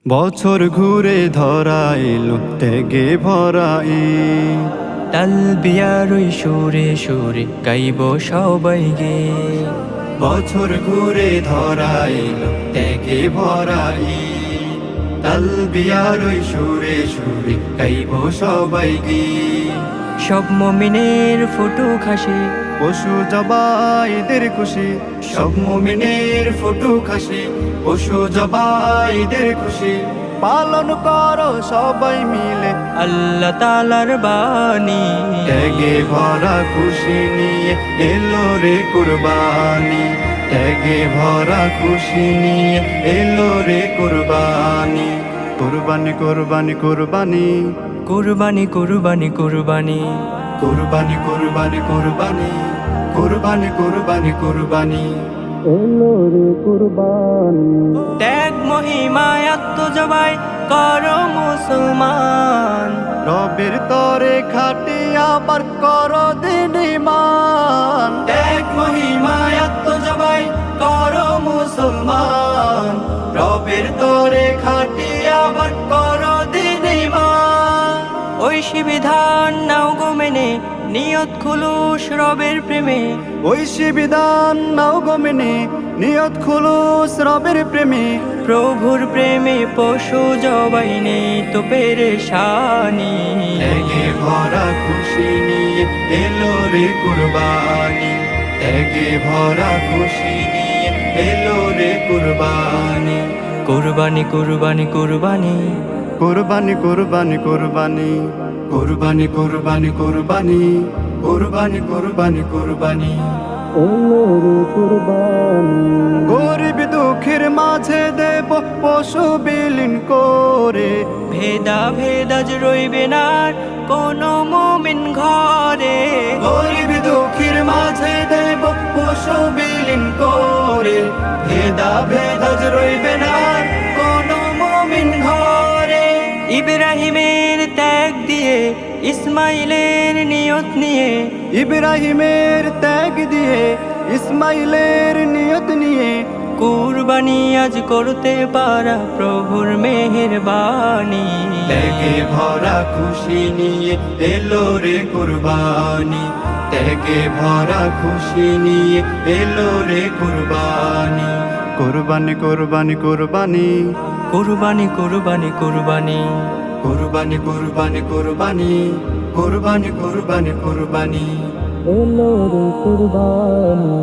বছর ঘুরে ধরা এলো ত্যাগে ভরা ঈদ। তালবিয়ার ওই সুরে সুরে গাইব সবাই গে। বছর ঘুরে ধরা এলো ত্যাগে ভরা ঈদ। তালবিয়ার ওই সুরে সুরে গাইব সবাই গীত। সব মুমিনের ফুটু খাসে পশু জবাইদের খুশি, সব মুমিনের ফুটু খাসি, পশু জবাইদের খুশি। পালন করো সবাই মিলে আল্লাহ তাআলার বাণী। ত্যাগে ভরা খুশি নিয়ে এলো রে কুরবানি। ত্যাগে ভরা খুশি নিয়ে এলো রে কুরবানি। কুরবানি কুরবানি কুরবানি কুরবানি কুরবানি কুরবানি কুরবানি কুরবানি কুরবানি কুরবানি কুরবানি কুরবানি এলো রে কুরবানি। ত্যাগ মহিমায় আত্মজবাই করো মুসলমান। রবের তরে খাটি আবার করো দিন ঈমান। ত্যাগ মহিমায় আত্মজবাই করো মুসলমান। রবের তরে খাটি আবার করো দিন ঈমান। ঐশী বিধান নাও গো মেনে নিয়ত খুলুস রবের প্রেমে। ঐশী বিধান নাও গো মেনে নিয়ত খুলুস রবের প্রেমে। প্রভুর প্রেমে পশু জবাই নেই তো পেরেশানি। ত্যাগে ভরা খুশি নিয়ে এলো রে কুরবানি। ত্যাগে ভরা খুশি নিয়ে এলো রে কুরবানি। কুরবানি কুরবানি কুরবানি কুরবানি কুরবানি কুরবানি কুরবানি কুরবানি কুরবানি কুরবানি কুরবানি কুরবানি গরিব দুঃখের মাঝে দেব পশু বিলীন করে। ভেদা ভেদাজ রইবে না কোনো মুমিন ঘরে। গরিব দুঃখীর মাঝে দেব পশু বিলীন করে। ভেদা ভেদাজ রইবে না কোনো মুমিন ঘরে। ইব্রাহিমের ত্যাগ দিয়ে ইসমাইলের নিয়ত নিয়ে। ইব্রাহিমের ত্যাগ দিয়ে ইসমাইলের নিয়ত নিয়ে। কুরবানি আজ করতে পারা প্রভুর মেহেরবানি। ত্যাগে ভরা খুশি নিয়ে এলো রে কুরবানি। ত্যাগে ভরা খুশি নিয়ে এলো রে কুরবানি। কুরবানি কুরবানি কুরবানি কুরবানি কুরবানি কুরবানি কুরবানি কুরবানি কুরবানি কুরবানি কুরবানি কুরবানি এলো রে কুরবানি।